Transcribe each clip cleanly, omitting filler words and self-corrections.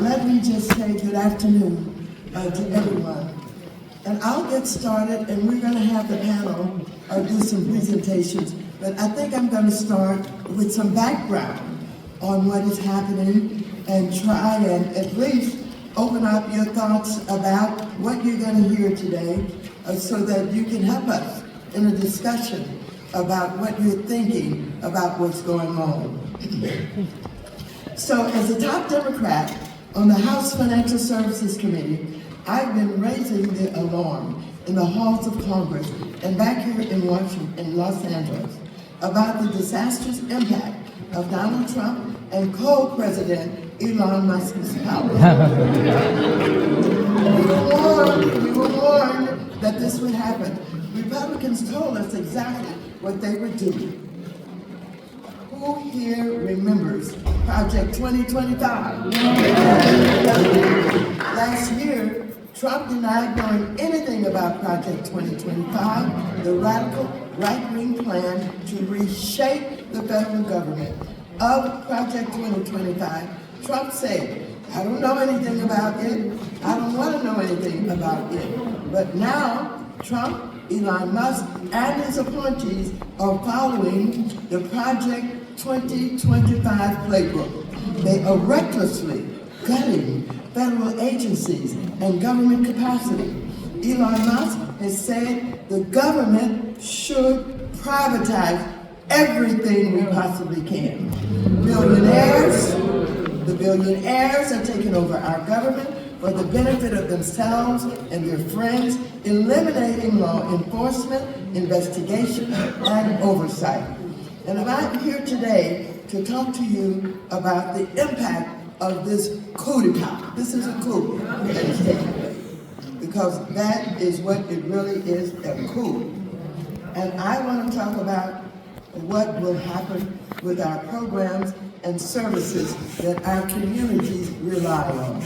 Let me just say good afternoon to everyone. And I'll get started, and we're going to have the panel do some presentations. But I think I'm going to start with some background on what is happening and try and at least open up your thoughts about what you're going to hear today so that you can help us in a discussion about what you're thinking about what's going on. So as a top Democrat on the House Financial Services Committee, I've been raising the alarm in the halls of Congress and back here in Washington, in Los Angeles, about the disastrous impact of Donald Trump and co-president Elon Musk's power. We were warned that this would happen. Republicans told us exactly what they would do. Who here remembers Project 2025? Last year, Trump denied knowing anything about Project 2025, the radical right-wing plan to reshape the federal government. Of Project 2025, Trump said, I don't know anything about it, I don't want to know anything about it. But now, Trump, Elon Musk, and his appointees are following the Project 2025 playbook. They are recklessly gutting federal agencies and government capacity. Elon Musk has said the government should privatize everything we possibly can. The billionaires are taking over our government for the benefit of themselves and their friends, eliminating law enforcement, investigation, and oversight. And I'm here today to talk to you about the impact of this coup d'etat. This is a coup that is taking place, because that is what it really is, a coup. And I want to talk about what will happen with our programs and services that our communities rely on.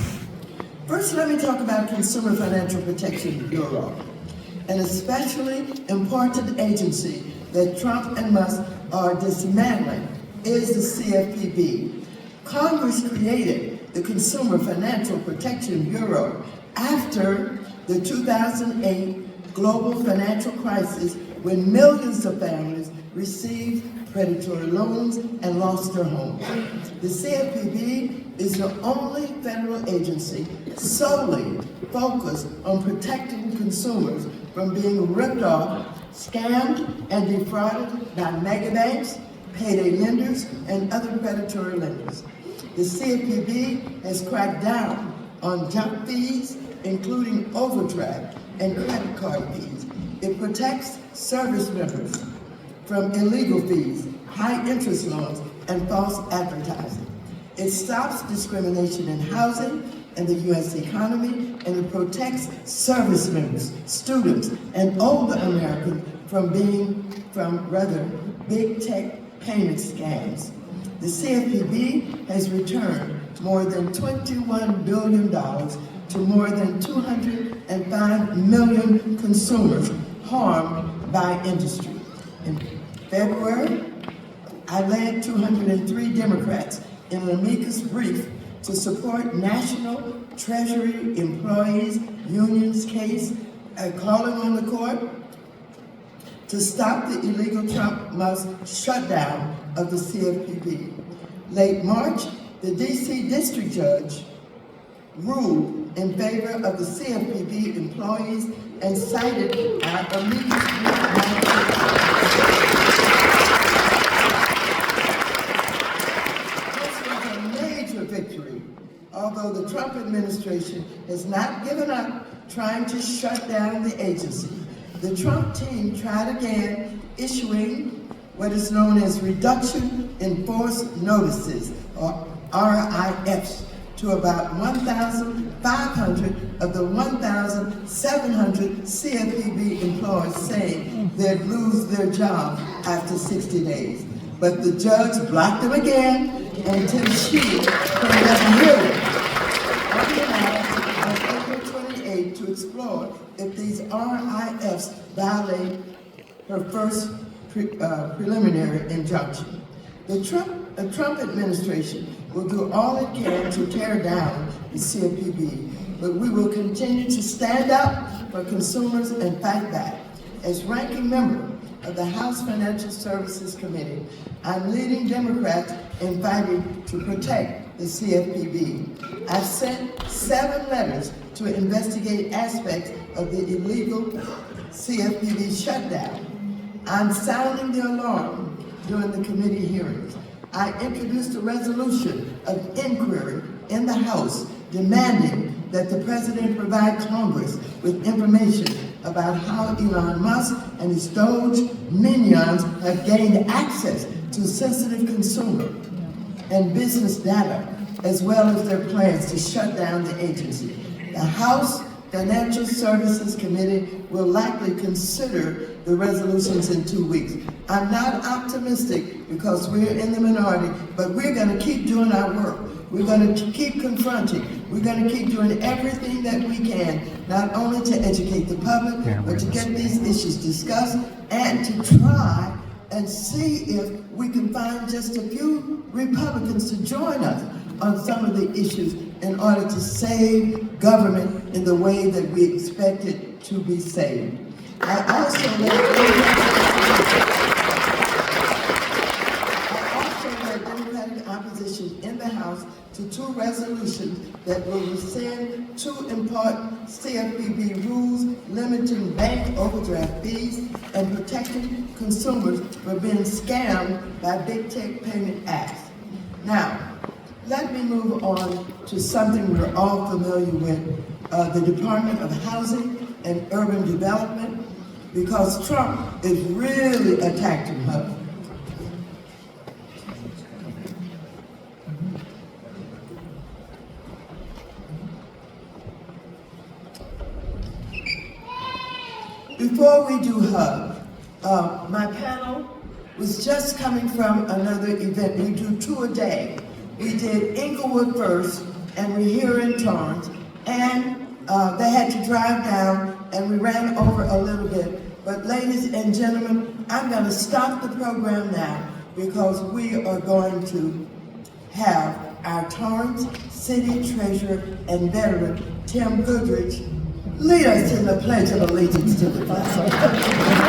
First, let me talk about Consumer Financial Protection Bureau, an especially important agency that Trump and Musk are dismantling is the CFPB. Congress created the Consumer Financial Protection Bureau after the 2008 global financial crisis, when millions of families received predatory loans and lost their homes. The CFPB is the only federal agency solely focused on protecting consumers from being ripped off, scammed, and defrauded by megabanks, payday lenders, and other predatory lenders. The CFPB has cracked down on junk fees, including overdraft and credit card fees. It protects service members from illegal fees, high interest loans, and false advertising. It stops discrimination in housing and the U.S. economy, and it protects service members, students, and older Americans from big tech payment scams. The CFPB has returned more than $21 billion to more than 205 million consumers harmed by industry. In February, I led 203 Democrats in an amicus brief to support National Treasury Employees Union's case, calling on the court to stop the illegal Trump-Musk shutdown of the CFPB. Late March, the D.C. District Judge ruled in favor of the CFPB employees and cited our amicus This was a major victory, although the Trump administration has not given up trying to shut down the agency. The Trump team tried again, issuing what is known as reduction in force notices, or RIFs, to about 1,500 of the 1,700 CFPB employees, saying they'd lose their job after 60 days. But the judge blocked them again until she can have a hearing on the matter on April 28 to explore if these RIFs violate her first preliminary injunction. The Trump administration will do all it can to tear down the CFPB, but we will continue to stand up for consumers and fight back. As ranking member of the House Financial Services Committee, I'm leading Democrats in fighting to protect the CFPB. I've sent 7 letters to investigate aspects of the illegal CFPB shutdown. I'm sounding the alarm during the committee hearings. I introduced a resolution of inquiry in the House demanding that the President provide Congress with information about how Elon Musk and his Doge minions have gained access to sensitive consumer and business data, as well as their plans to shut down the agency. The House Financial Services Committee will likely consider the resolutions in 2 weeks. I'm not optimistic because we're in the minority, but we're going to keep doing our work. We're going to keep confronting. We're going to keep doing everything that we can, not only to educate the public, but to get these issues discussed and to try and see if we can find just a few Republicans to join us on some of the issues in order to save government in the way that we expect it to be saved. I also led Democratic opposition in the House to 2 resolutions that will rescind 2 important CFPB rules limiting bank overdraft fees and protecting consumers from being scammed by big tech payment apps. Now, let me move on to something we're all familiar with, the Department of Housing and Urban Development, because Trump is really attacking her. Before we do HUG, my panel was just coming from another event. We do 2 a day. We did Inglewood first, and we're here in Torrance, and they had to drive down, and we ran over a little bit. But ladies and gentlemen, I'm going to stop the program now because we are going to have our Torrance City Treasurer and veteran, Tim Goodrich, lead us in the Pledge of Allegiance to the flag.